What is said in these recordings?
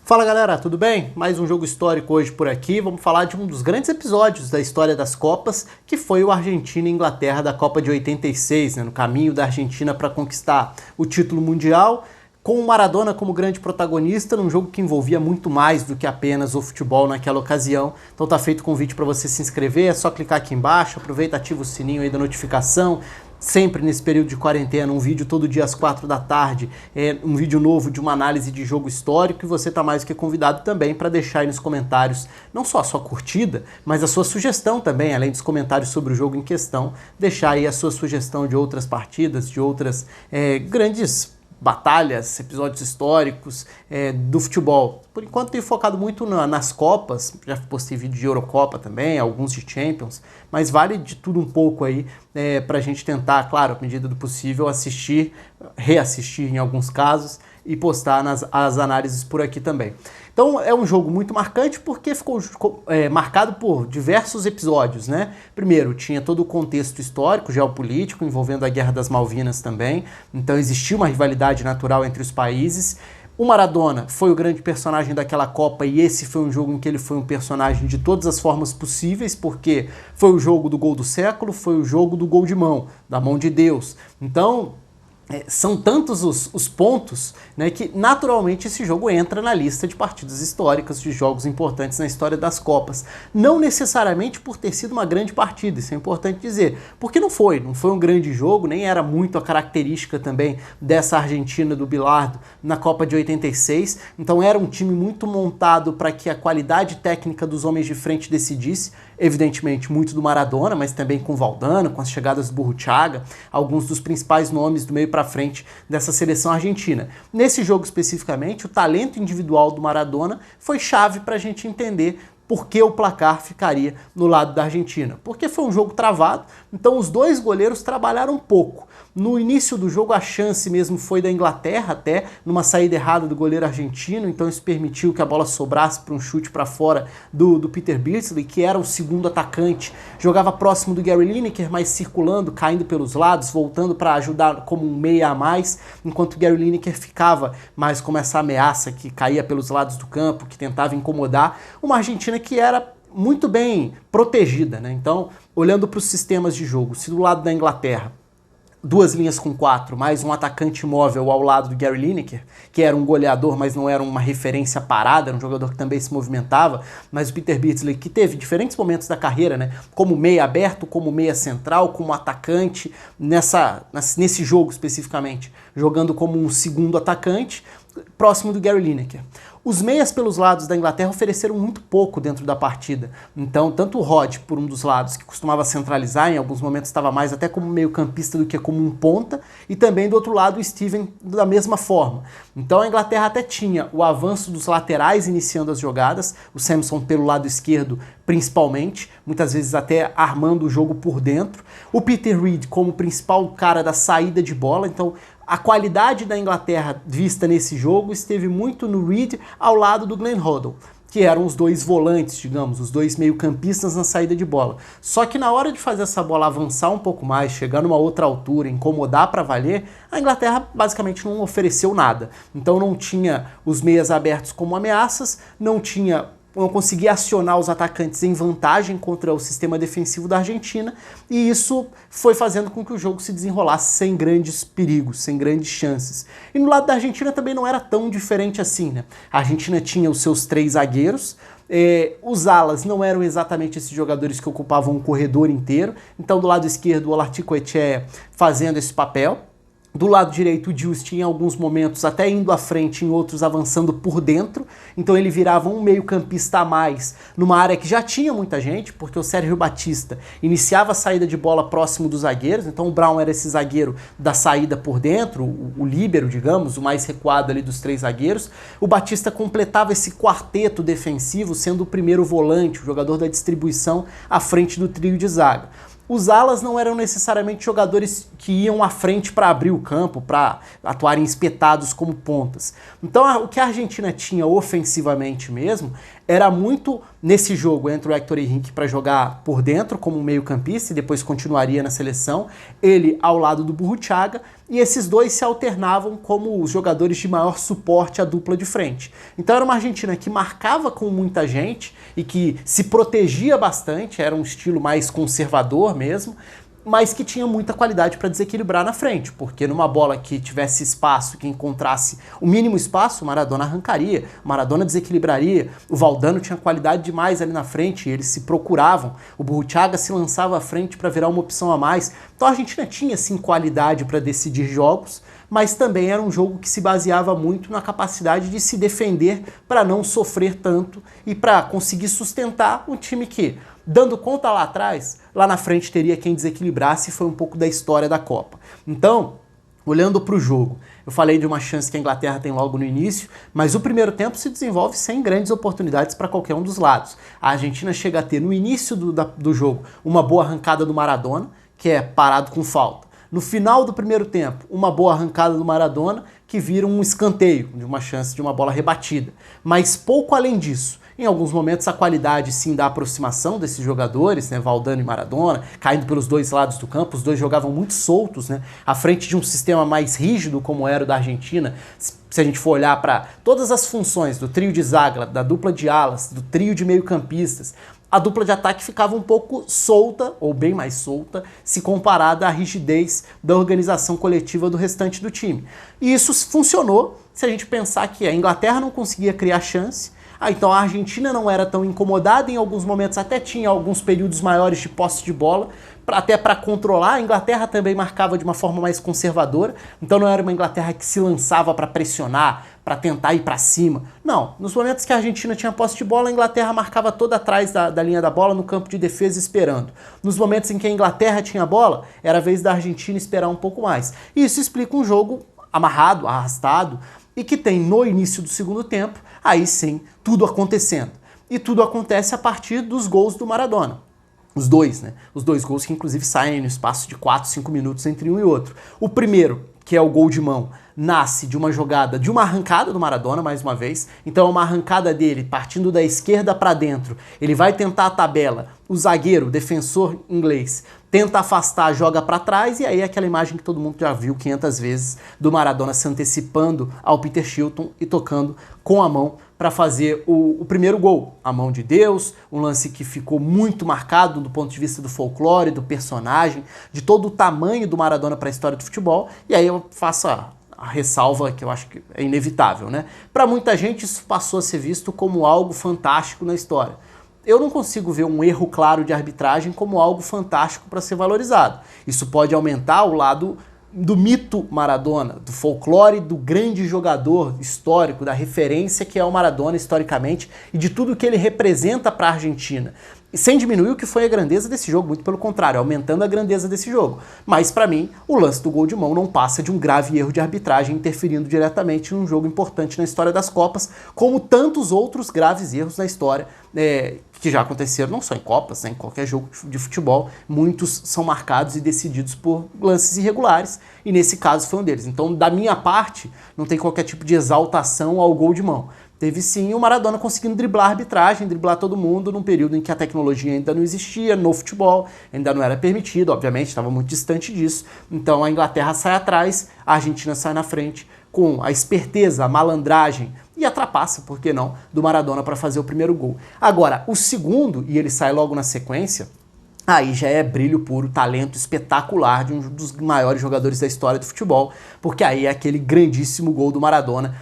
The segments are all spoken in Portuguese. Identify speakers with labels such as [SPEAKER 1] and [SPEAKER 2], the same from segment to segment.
[SPEAKER 1] Fala galera, tudo bem? Mais um jogo histórico hoje por aqui. Vamos falar de um dos grandes episódios da história das Copas, que foi o Argentina e Inglaterra da Copa de 86, no caminho da Argentina para conquistar o título mundial, com o Maradona como grande protagonista, num jogo que envolvia muito mais do que apenas o futebol naquela ocasião. Então tá feito o convite para você se inscrever, é só clicar aqui embaixo, aproveita, ativa o sininho aí da notificação. Sempre nesse período de quarentena, um vídeo todo dia às 4 da tarde, um vídeo novo de uma análise de jogo histórico, e você está mais que convidado também para deixar aí nos comentários não só a sua curtida, mas a sua sugestão também, além dos comentários sobre o jogo em questão, deixar aí a sua sugestão de outras partidas, de outras grandes batalhas, episódios históricos do futebol. Por enquanto tenho focado muito nas Copas, já postei vídeo de Eurocopa também, alguns de Champions, mas vale de tudo um pouco aí pra gente tentar, claro, à medida do possível, assistir, reassistir em alguns casos e postar as análises por aqui também. Então é um jogo muito marcante porque ficou marcado por diversos episódios, né? Primeiro, tinha todo o contexto histórico, geopolítico, envolvendo a Guerra das Malvinas também, então existia uma rivalidade natural entre os países. O Maradona foi o grande personagem daquela Copa e esse foi um jogo em que ele foi um personagem de todas as formas possíveis, porque foi o jogo do gol do século, foi o jogo do gol de mão, da mão de Deus. Então são tantos os pontos, né, que naturalmente esse jogo entra na lista de partidas históricas, de jogos importantes na história das Copas. Não necessariamente por ter sido uma grande partida, isso é importante dizer, porque não foi um grande jogo, nem era muito a característica também dessa Argentina do Bilardo na Copa de 86, então era um time muito montado para que a qualidade técnica dos homens de frente decidisse, evidentemente muito do Maradona, mas também com o Valdano, com as chegadas do Burruchaga, alguns dos principais nomes do meio para frente dessa seleção argentina. Nesse jogo especificamente, o talento individual do Maradona foi chave para a gente entender por que o placar ficaria no lado da Argentina. Porque foi um jogo travado, então os dois goleiros trabalharam pouco. No início do jogo a chance mesmo foi da Inglaterra, até numa saída errada do goleiro argentino, então isso permitiu que a bola sobrasse para um chute para fora do Peter Beardsley, que era o segundo atacante, jogava próximo do Gary Lineker, mas circulando, caindo pelos lados, voltando para ajudar como um meia a mais, enquanto o Gary Lineker ficava mais como essa ameaça que caía pelos lados do campo, que tentava incomodar uma Argentina que era muito bem protegida, né? Então, olhando para os sistemas de jogo, se do lado da Inglaterra, duas linhas com 4, mais um atacante móvel ao lado do Gary Lineker, que era um goleador, mas não era uma referência parada, era um jogador que também se movimentava, mas o Peter Beardsley, que teve diferentes momentos da carreira, né, como meia aberto, como meia central, como atacante, nesse jogo especificamente, jogando como um segundo atacante, próximo do Gary Lineker. Os meias pelos lados da Inglaterra ofereceram muito pouco dentro da partida. Então, tanto o Rod, por um dos lados, que costumava centralizar, em alguns momentos estava mais até como meio campista do que como um ponta, e também do outro lado o Steven da mesma forma. Então a Inglaterra até tinha o avanço dos laterais iniciando as jogadas, o Samson pelo lado esquerdo principalmente, muitas vezes até armando o jogo por dentro, o Peter Reid como principal cara da saída de bola, então a qualidade da Inglaterra vista nesse jogo esteve muito no Reid ao lado do Glenn Hoddle, que eram os dois volantes, digamos, os dois meio-campistas na saída de bola. Só que na hora de fazer essa bola avançar um pouco mais, chegar numa outra altura, incomodar para valer, a Inglaterra basicamente não ofereceu nada. Então não tinha os meias abertos como ameaças, não conseguia acionar os atacantes em vantagem contra o sistema defensivo da Argentina, e isso foi fazendo com que o jogo se desenrolasse sem grandes perigos, sem grandes chances. E no lado da Argentina também não era tão diferente assim, né? A Argentina tinha os seus 3 zagueiros, os alas não eram exatamente esses jogadores que ocupavam o corredor inteiro, então do lado esquerdo o Olarticoechea fazendo esse papel. Do lado direito, o Just, em alguns momentos, até indo à frente, em outros avançando por dentro. Então ele virava um meio-campista a mais, numa área que já tinha muita gente, porque o Sérgio Batista iniciava a saída de bola próximo dos zagueiros. Então o Brown era esse zagueiro da saída por dentro, o líbero, digamos, o mais recuado ali dos 3 zagueiros. O Batista completava esse quarteto defensivo, sendo o primeiro volante, o jogador da distribuição à frente do trio de zaga. Os alas não eram necessariamente jogadores que iam à frente para abrir o campo, para atuarem espetados como pontas. Então o que a Argentina tinha ofensivamente mesmo era muito nesse jogo entre o Héctor Henrique para jogar por dentro como meio-campista e depois continuaria na seleção, ele ao lado do Burruchaga, e esses dois se alternavam como os jogadores de maior suporte à dupla de frente. Então era uma Argentina que marcava com muita gente e que se protegia bastante, era um estilo mais conservador mesmo, mas que tinha muita qualidade para desequilibrar na frente, porque numa bola que tivesse espaço, que encontrasse o mínimo espaço, o Maradona arrancaria, o Maradona desequilibraria, o Valdano tinha qualidade demais ali na frente, eles se procuravam, o Burruchaga se lançava à frente para virar uma opção a mais. Então a Argentina tinha sim qualidade para decidir jogos, mas também era um jogo que se baseava muito na capacidade de se defender para não sofrer tanto e para conseguir sustentar um time que, dando conta lá atrás, lá na frente teria quem desequilibrasse, e foi um pouco da história da Copa. Então, olhando para o jogo, eu falei de uma chance que a Inglaterra tem logo no início, mas o primeiro tempo se desenvolve sem grandes oportunidades para qualquer um dos lados. A Argentina chega a ter no início do jogo uma boa arrancada do Maradona, que é parado com falta. No final do primeiro tempo, uma boa arrancada do Maradona, que vira um escanteio, de uma chance de uma bola rebatida. Mas pouco além disso. Em alguns momentos a qualidade sim da aproximação desses jogadores, né, Valdano e Maradona, caindo pelos dois lados do campo, os dois jogavam muito soltos, né, à frente de um sistema mais rígido como era o da Argentina. Se a gente for olhar para todas as funções do trio de zaga, da dupla de alas, do trio de meio-campistas, a dupla de ataque ficava um pouco solta, ou bem mais solta, se comparada à rigidez da organização coletiva do restante do time. E isso funcionou se a gente pensar que a Inglaterra não conseguia criar chance. Então a Argentina não era tão incomodada, em alguns momentos até tinha alguns períodos maiores de posse de bola, até para controlar. A Inglaterra também marcava de uma forma mais conservadora, então não era uma Inglaterra que se lançava para pressionar, para tentar ir para cima. Não, nos momentos que a Argentina tinha posse de bola, a Inglaterra marcava toda atrás da linha da bola no campo de defesa esperando. Nos momentos em que a Inglaterra tinha a bola, era a vez da Argentina esperar um pouco mais. E isso explica um jogo amarrado, arrastado, e que tem no início do segundo tempo, aí sim, tudo acontecendo. E tudo acontece a partir dos gols do Maradona. Os dois, né? Os dois gols que inclusive saem no espaço de 4, 5 minutos entre um e outro. O primeiro, que é o gol de mão, nasce de uma jogada, de uma arrancada do Maradona, mais uma vez. Então é uma arrancada dele, partindo da esquerda para dentro. Ele vai tentar a tabela. O zagueiro, o defensor inglês, tenta afastar, joga para trás, e aí é aquela imagem que todo mundo já viu 500 vezes do Maradona se antecipando ao Peter Shilton e tocando com a mão para fazer o primeiro gol. A mão de Deus, um lance que ficou muito marcado do ponto de vista do folclore, do personagem, de todo o tamanho do Maradona para a história do futebol. E aí eu faço a ressalva que eu acho que é inevitável, né? Para muita gente isso passou a ser visto como algo fantástico na história. Eu não consigo ver um erro claro de arbitragem como algo fantástico para ser valorizado. Isso pode aumentar o lado do mito Maradona, do folclore do grande jogador histórico, da referência que é o Maradona historicamente e de tudo que ele representa para a Argentina. E sem diminuir o que foi a grandeza desse jogo, muito pelo contrário, aumentando a grandeza desse jogo. Mas para mim, o lance do gol de mão não passa de um grave erro de arbitragem interferindo diretamente num jogo importante na história das Copas, como tantos outros graves erros na história que já aconteceram, não só em Copas, né, em qualquer jogo de futebol. Muitos são marcados e decididos por lances irregulares, e nesse caso foi um deles. Então, da minha parte, não tem qualquer tipo de exaltação ao gol de mão. Teve sim o Maradona conseguindo driblar a arbitragem, driblar todo mundo num período em que a tecnologia ainda não existia no futebol, ainda não era permitido, obviamente, estava muito distante disso. Então a Inglaterra sai atrás, a Argentina sai na frente com a esperteza, a malandragem e a trapaça, por que não, do Maradona para fazer o primeiro gol. Agora, o segundo, e ele sai logo na sequência, aí já é brilho puro, talento espetacular de um dos maiores jogadores da história do futebol, porque aí é aquele grandíssimo gol do Maradona,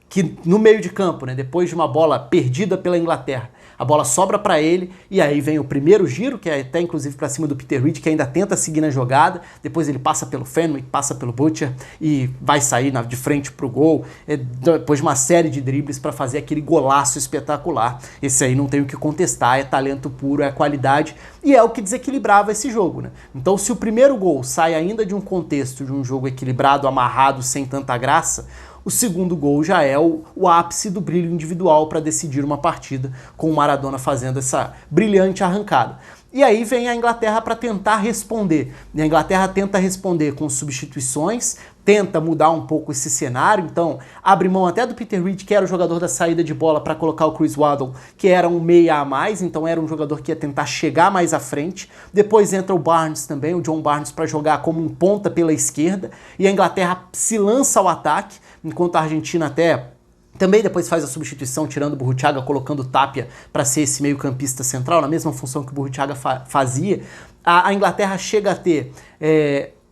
[SPEAKER 1] que no meio de campo, né, depois de uma bola perdida pela Inglaterra, a bola sobra para ele, e aí vem o primeiro giro, que é até inclusive para cima do Peter Reid, que ainda tenta seguir na jogada, depois ele passa pelo Fenwick, passa pelo Butcher e vai sair de frente pro gol, depois de uma série de dribles para fazer aquele golaço espetacular. Esse aí não tem o que contestar, é talento puro, é qualidade, e é o que desequilibrava esse jogo, né? Então se o primeiro gol sai ainda de um contexto de um jogo equilibrado, amarrado, sem tanta graça, o segundo gol já é o ápice do brilho individual para decidir uma partida, com o Maradona fazendo essa brilhante arrancada. E aí vem a Inglaterra para tentar responder. E a Inglaterra tenta responder com substituições, tenta mudar um pouco esse cenário, então abre mão até do Peter Reid, que era o jogador da saída de bola, para colocar o Chris Waddle, que era um meia a mais, então era um jogador que ia tentar chegar mais à frente. Depois entra o Barnes também, o John Barnes, para jogar como um ponta pela esquerda, e a Inglaterra se lança ao ataque, enquanto a Argentina até também depois faz a substituição, tirando o Burruchaga, colocando o Tapia para ser esse meio-campista central, na mesma função que o Burruchaga fazia. A Inglaterra chega a ter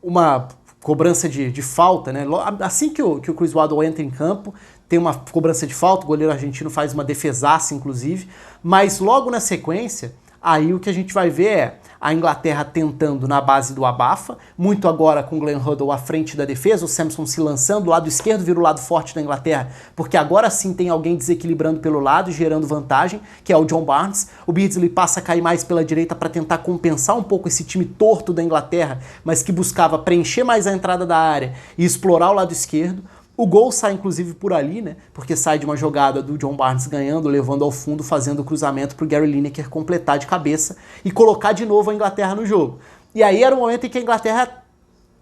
[SPEAKER 1] uma cobrança de falta, né? Assim que o Chris Waddle entra em campo, tem uma cobrança de falta, o goleiro argentino faz uma defesaça, inclusive, mas logo na sequência, aí o que a gente vai ver é a Inglaterra tentando na base do abafa, muito agora com o Glenn Hoddle à frente da defesa, o Sampson se lançando, o lado esquerdo vira o lado forte da Inglaterra, porque agora sim tem alguém desequilibrando pelo lado e gerando vantagem, que é o John Barnes. O Beardsley passa a cair mais pela direita para tentar compensar um pouco esse time torto da Inglaterra, mas que buscava preencher mais a entrada da área e explorar o lado esquerdo. O gol sai inclusive por ali, né? Porque sai de uma jogada do John Barnes ganhando, levando ao fundo, fazendo o cruzamento para o Gary Lineker completar de cabeça e colocar de novo a Inglaterra no jogo. E aí era o momento em que a Inglaterra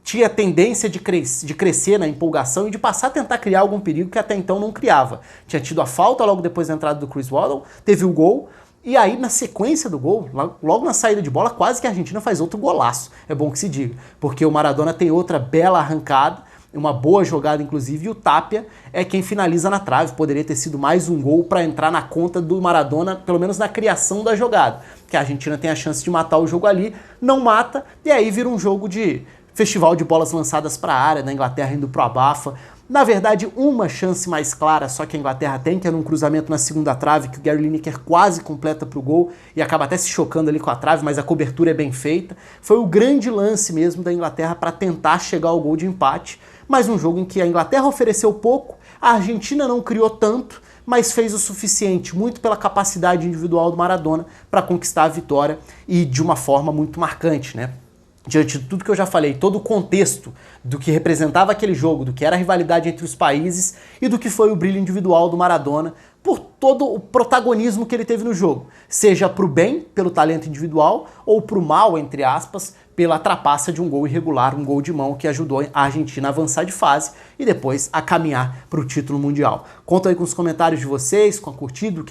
[SPEAKER 1] tinha tendência de crescer na empolgação e de passar a tentar criar algum perigo que até então não criava. Tinha tido a falta logo depois da entrada do Chris Waddle, teve o gol, e aí na sequência do gol, logo na saída de bola, quase que a Argentina faz outro golaço. É bom que se diga, porque o Maradona tem outra bela arrancada, uma boa jogada inclusive, e o Tapia é quem finaliza na trave. Poderia ter sido mais um gol para entrar na conta do Maradona, pelo menos na criação da jogada, que a Argentina tem a chance de matar o jogo ali, não mata, e aí vira um jogo de festival de bolas lançadas para a área, da Inglaterra indo pro abafa. Na verdade, uma chance mais clara só que a Inglaterra tem, que é num cruzamento na segunda trave, que o Gary Lineker quase completa pro gol e acaba até se chocando ali com a trave, mas a cobertura é bem feita. Foi o grande lance mesmo da Inglaterra para tentar chegar ao gol de empate, mas um jogo em que a Inglaterra ofereceu pouco, a Argentina não criou tanto, mas fez o suficiente, muito pela capacidade individual do Maradona, para conquistar a vitória e de uma forma muito marcante, né? Diante de tudo que eu já falei, todo o contexto do que representava aquele jogo, do que era a rivalidade entre os países e do que foi o brilho individual do Maradona, por todo o protagonismo que ele teve no jogo, seja pro bem, pelo talento individual, ou pro mal, entre aspas, pela trapaça de um gol irregular, um gol de mão que ajudou a Argentina a avançar de fase e depois a caminhar para o título mundial. Conta aí com os comentários de vocês, com a curtida,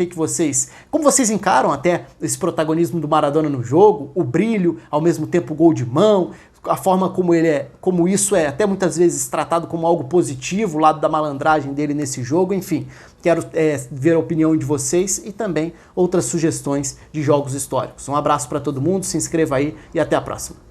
[SPEAKER 1] como vocês encaram até esse protagonismo do Maradona no jogo, o brilho, ao mesmo tempo o gol de mão, a forma como isso é até muitas vezes tratado como algo positivo, o lado da malandragem dele nesse jogo, enfim. Quero ver a opinião de vocês e também outras sugestões de jogos históricos. Um abraço para todo mundo, se inscreva aí e até a próxima.